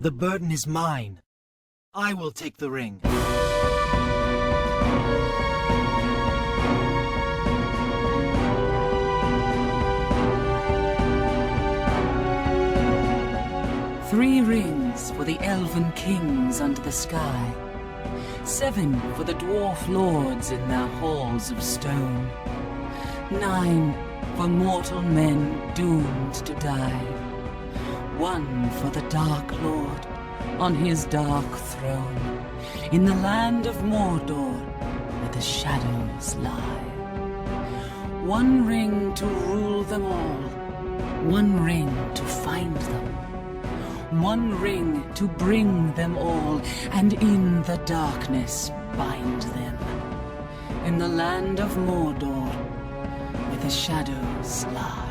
The burden is mine. I will take the ring. Three rings for the elven kings under the sky. 7 for the dwarf lords in their halls of stone. 9 for mortal men doomed to die. 1 for the Dark Lord on his dark throne, in the land of Mordor where the shadows lie. 1 ring to rule them all, 1 ring to find them. 1 ring to bring them all, and in the darkness bind them. In the land of Mordor, where the shadows lie.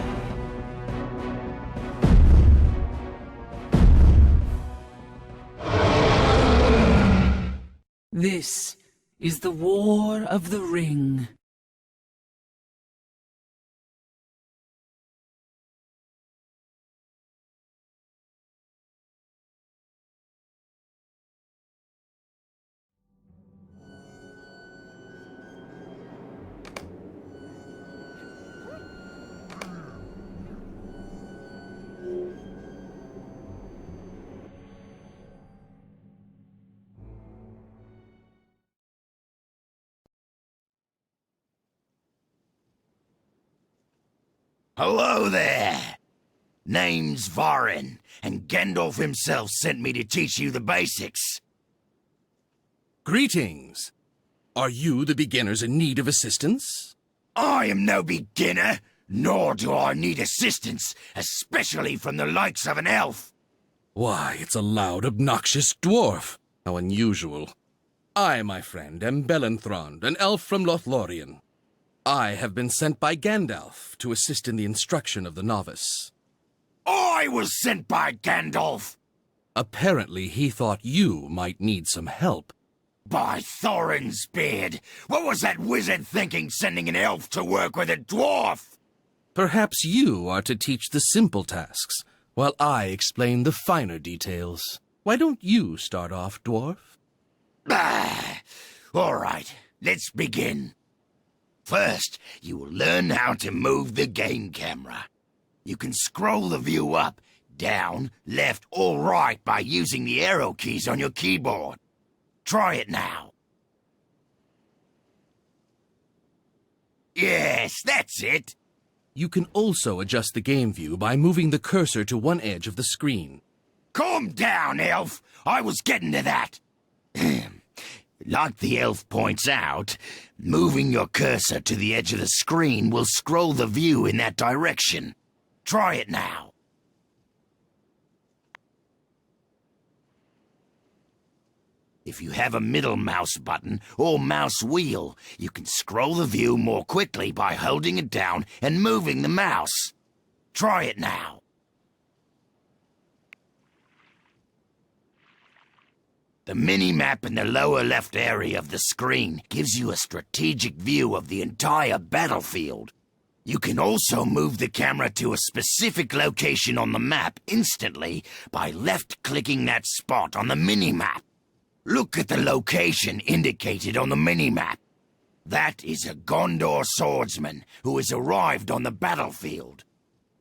This is the War of the Ring. Hello there! Name's Varin, and Gandalf himself sent me to teach you the basics. Greetings! Are you the beginners in need of assistance? I am no beginner, nor do I need assistance, especially from the likes of an elf. Why, it's a loud, obnoxious dwarf. How unusual. I, my friend, am Belenthron, an elf from Lothlorien. I have been sent by Gandalf to assist in the instruction of the novice. I was sent by Gandalf! Apparently he thought you might need some help. By Thorin's beard! What was that wizard thinking sending an elf to work with a dwarf? Perhaps you are to teach the simple tasks, while I explain the finer details. Why don't you start off, dwarf? All right, let's begin. First, you will learn how to move the game camera. You can scroll the view up, down, left, or right by using the arrow keys on your keyboard. Try it now. Yes, that's it. You can also adjust the game view by moving the cursor to one edge of the screen. Calm down, elf. I was getting to that. Like the elf points out, moving your cursor to the edge of the screen will scroll the view in that direction. Try it now. If you have a middle mouse button or mouse wheel, you can scroll the view more quickly by holding it down and moving the mouse. Try it now. The mini-map in the lower left area of the screen gives you a strategic view of the entire battlefield. You can also move the camera to a specific location on the map instantly by left-clicking that spot on the mini-map. Look at the location indicated on the mini-map. That is a Gondor swordsman who has arrived on the battlefield.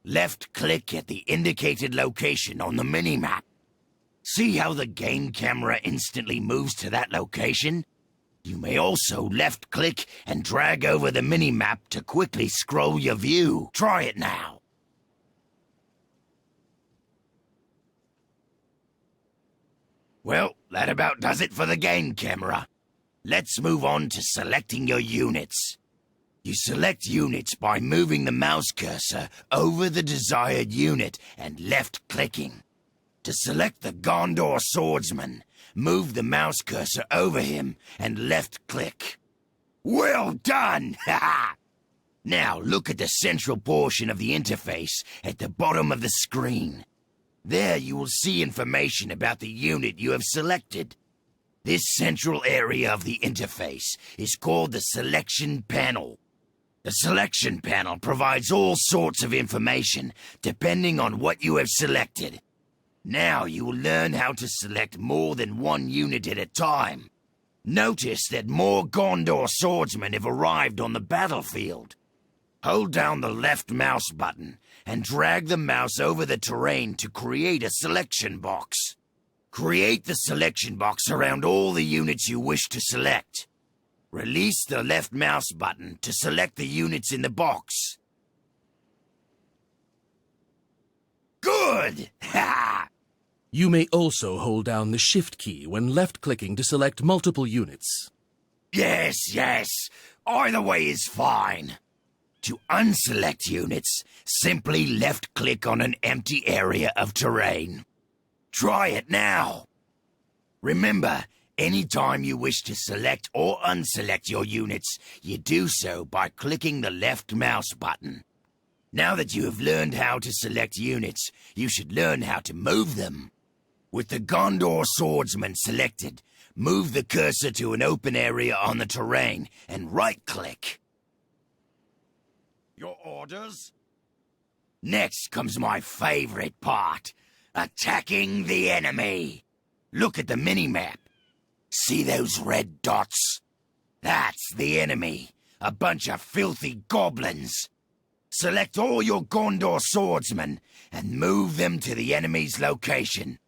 Left-click at the indicated location on the mini-map. See how the game camera instantly moves to that location? You may also left-click and drag over the mini-map to quickly scroll your view. Try it now. Well, that about does it for the game camera. Let's move on to selecting your units. You select units by moving the mouse cursor over the desired unit and left-clicking. To select the Gondor swordsman, move the mouse cursor over him and left-click. Well done! Now look at the central portion of the interface at the bottom of the screen. There you will see information about the unit you have selected. This central area of the interface is called the selection panel. The selection panel provides all sorts of information depending on what you have selected. Now you will learn how to select more than one unit at a time. Notice that more Gondor swordsmen have arrived on the battlefield. Hold down the left mouse button and drag the mouse over the terrain to create a selection box. Create the selection box around all the units you wish to select. Release the left mouse button to select the units in the box. Good! Ha! You may also hold down the Shift key when left-clicking to select multiple units. Yes. Either way is fine. To unselect units, simply left-click on an empty area of terrain. Try it now. Remember, anytime you wish to select or unselect your units, you do so by clicking the left mouse button. Now that you have learned how to select units, you should learn how to move them. With the Gondor swordsman selected, move the cursor to an open area on the terrain and right-click. Your orders? Next comes my favorite part, attacking the enemy. Look at the mini-map. See those red dots? That's the enemy, a bunch of filthy goblins. Select all your Gondor swordsmen and move them to the enemy's location.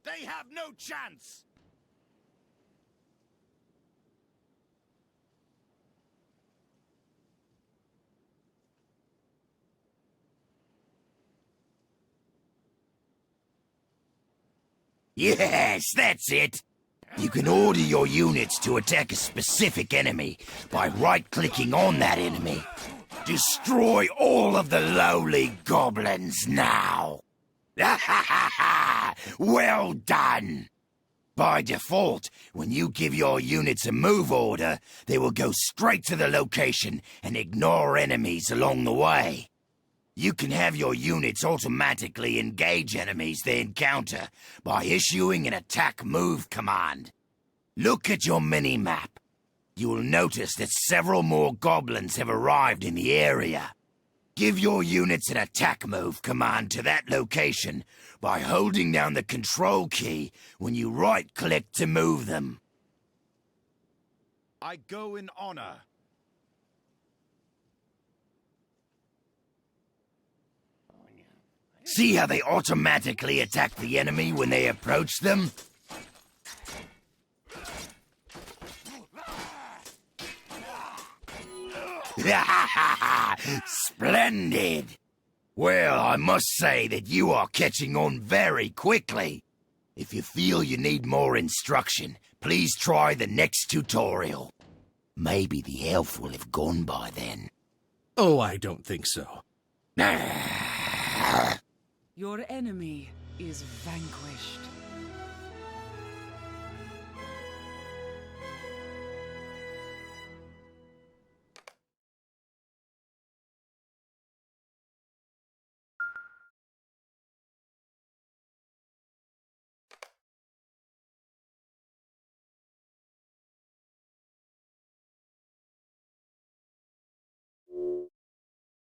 They have no chance! Yes, that's it! You can order your units to attack a specific enemy by right-clicking on that enemy. Destroy all of the lowly goblins now! Well done! By default, when you give your units a move order, they will go straight to the location and ignore enemies along the way. You can have your units automatically engage enemies they encounter by issuing an attack move command. Look at your mini-map. You will notice that several more goblins have arrived in the area. Give your units an attack move command to that location by holding down the control key when you right-click to move them. I go in honor. See how they automatically attack the enemy when they approach them? Splendid! Well, I must say that you are catching on very quickly. If you feel you need more instruction, please try the next tutorial. Maybe the elf will have gone by then. Oh, I don't think so. Your enemy is vanquished.